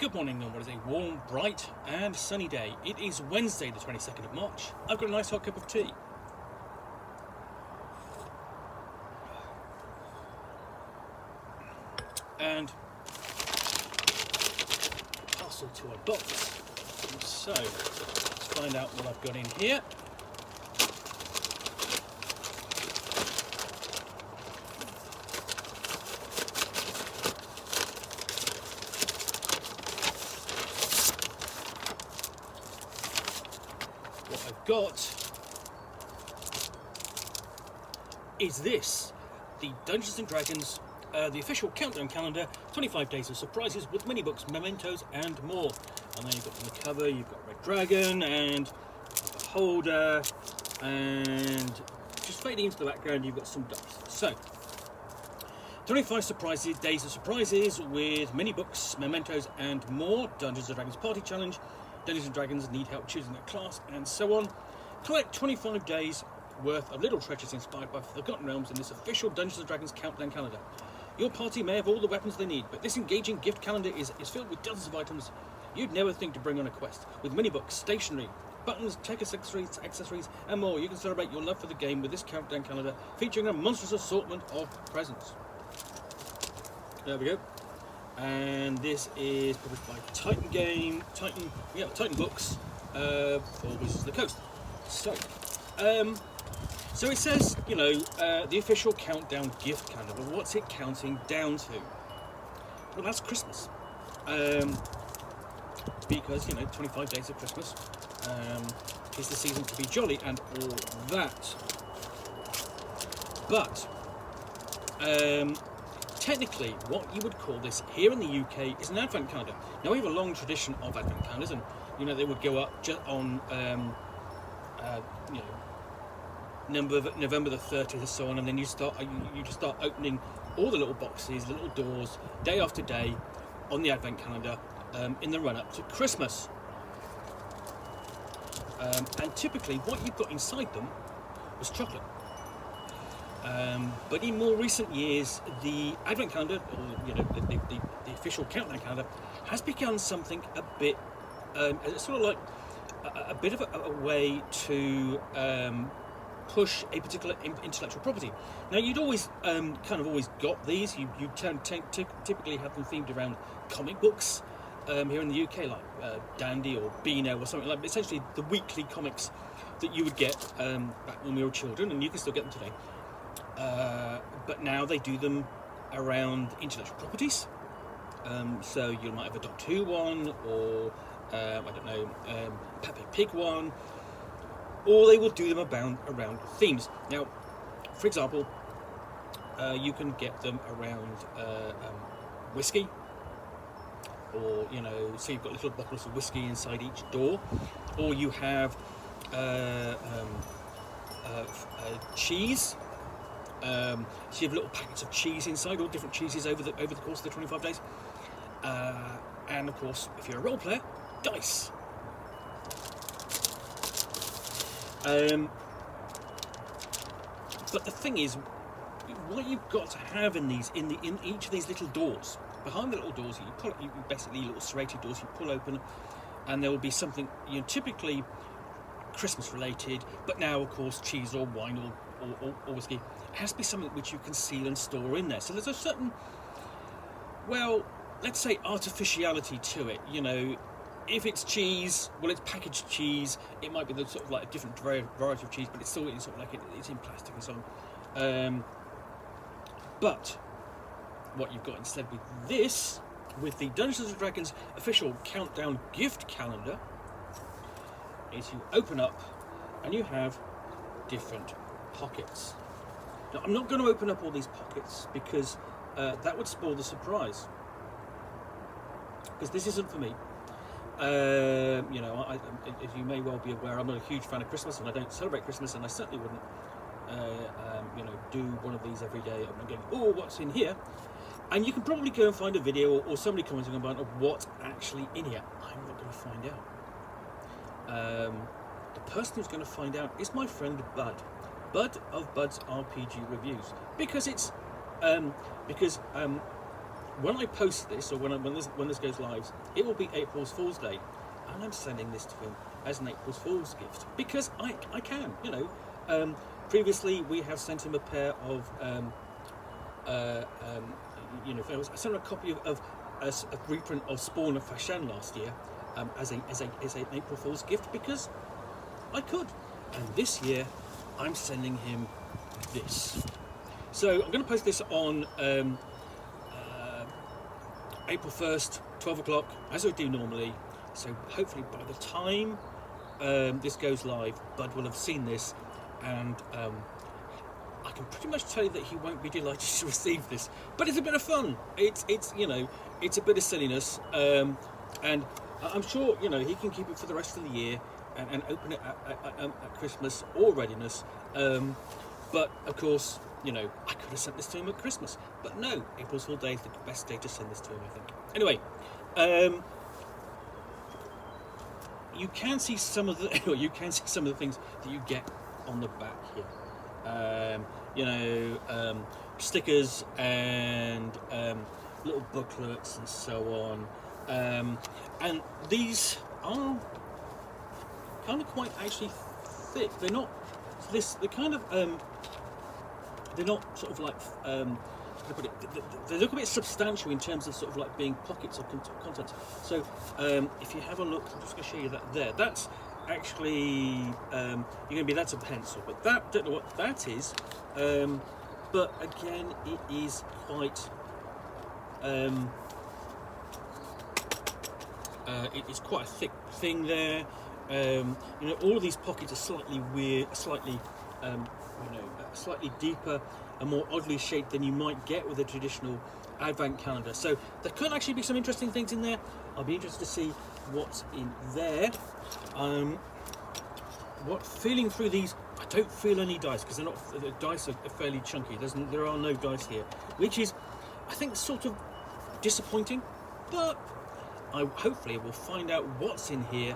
Good morning, and what is a warm, bright and sunny day. It is Wednesday the 22nd of March. I've got a nice hot cup of tea. And parcel to a box. So, let's find out what I've got in here. What I've got is this, the Dungeons & Dragons, the official countdown calendar, 25 days of surprises with mini books, mementos and more. And then you've got on the cover, you've got Red Dragon and a holder, and just fading into the background you've got some dice. So, 25 surprises, days of surprises with mini books, mementos and more. Dungeons & Dragons Party Challenge. Dungeons & Dragons need help choosing a class, and so on. Collect 25 days worth of little treasures inspired by Forgotten Realms in this official Dungeons & Dragons countdown calendar. Your party may have all the weapons they need, but this engaging gift calendar is filled with dozens of items you'd never think to bring on a quest. With mini books, stationery, buttons, tech accessories, and more, you can celebrate your love for the game with this countdown calendar featuring a monstrous assortment of presents. There we go. And this is published by Titan Books for Wizards of the Coast. So it says, the official countdown gift calendar. But what's it counting down to? Well, that's Christmas. Because 25 days of Christmas is the season to be jolly and all that. But technically, what you would call this here in the UK is an advent calendar. Now, we have a long tradition of advent calendars, and they would go up just on November the 30th and so on, and then you just start opening all the little boxes, the little doors, day after day on the advent calendar in the run up to Christmas. And typically, what you've got inside them was chocolate. But in more recent years, the advent calendar, or the official countdown calendar, has become something a bit, sort of like a bit of a way to push a particular intellectual property. Now, you'd always always got these. You typically have them themed around comic books here in the UK, like Dandy or Beano or something like. Essentially, the weekly comics that you would get back when we were children, and you can still get them today. But now they do them around intellectual properties. So you might have a Doctor Who one, or Peppa Pig one, or they will do them around themes. Now, for example, you can get them around whiskey, or so you've got little bottles of whiskey inside each door, or you have cheese. So you have little packets of cheese inside, all different cheeses over the course of the 25 days. And of course, if you're a role player, dice. But the thing is, what you've got to have in each of these little doors, behind the little doors, you basically little serrated doors you pull open, and there will be something typically Christmas related, but now of course cheese or wine or whiskey. It has to be something which you can seal and store in there. So there's a certain, let's say, artificiality to it. If it's cheese, it's packaged cheese. It might be the sort of like a different variety of cheese, but it's still sort of like it's in plastic and so on. But what you've got instead with this, with the Dungeons & Dragons official countdown gift calendar, is you open up and you have different pockets. Now, I'm not going to open up all these pockets because that would spoil the surprise. Because this isn't for me. As you may well be aware, I'm not a huge fan of Christmas, and I don't celebrate Christmas, and I certainly wouldn't, do one of these every day. I'm going, oh, what's in here? And you can probably go and find a video or somebody commenting about what's actually in here. I'm not going to find out. The person who's going to find out is my friend Bud. Bud of Bud's RPG Reviews, because it's when I post this, or when this goes live, it will be April Fool's Day, and I'm sending this to him as an April Fool's gift because I can, you know. Previously, we have sent him a pair of, you know, I sent him a copy of a reprint of Spawn of Fashan last year as an April Fool's gift because I could, and this year I'm sending him this. So I'm going to post this on April 1st, 12 o'clock, as I do normally. So hopefully by the time this goes live, Bud will have seen this, and I can pretty much tell you that he won't be delighted to receive this. But it's a bit of fun. It's you know, it's a bit of silliness, and I'm sure, you know, he can keep it for the rest of the year and open it at Christmas or readiness. But of course, you know, I could have sent this to him at Christmas, but no, April Fool's Day is the best day to send this to him, I think. Anyway, you can see some of the things that you get on the back here. You know, stickers and little booklets and so on. And these are kind of quite actually thick. They're not this. They're kind of they're not sort of like how to put it. They look a bit substantial in terms of sort of like being pockets of content. So if you have a look, I'm just going to show you that there. That's actually that's a pencil, but that, don't know what that is. But again, it is quite. It is quite a thick thing there. You know, all of these pockets are slightly weird, slightly slightly deeper and more oddly shaped than you might get with a traditional advent calendar. So there could actually be some interesting things in there. I'll be interested to see what's in there. Feeling through these, I don't feel any dice because the dice are fairly chunky. There are no dice here, which is, I think, sort of disappointing. But hopefully we'll find out what's in here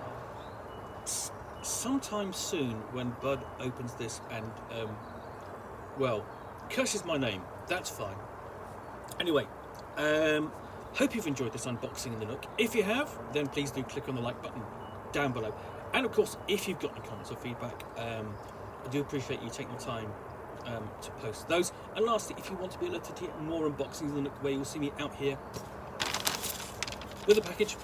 sometime soon when Bud opens this and well, curses my name. That's fine. Anyway, hope you've enjoyed this unboxing in the Nook. If you have, then please do click on the like button down below. And of course, if you've got any comments or feedback, I do appreciate you taking the time to post those. And lastly, if you want to be alerted to get more unboxings in the Nook, where you'll see me out here with a package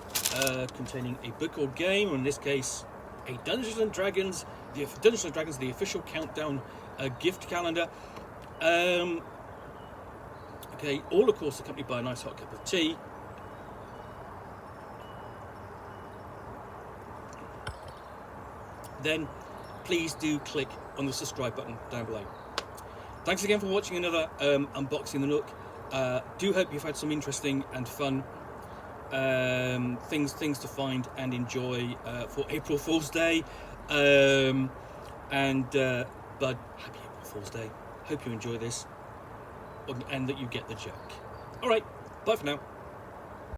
containing a book or game, or in this case, a Dungeons and Dragons, the official countdown gift calendar. Okay, all of course accompanied by a nice hot cup of tea. Then please do click on the subscribe button down below. Thanks again for watching another unboxing the Nook. Do hope you've had some interesting and fun things to find and enjoy for April Fool's Day. Bud, happy April Fool's Day. Hope you enjoy this and that you get the joke. Alright, bye for now.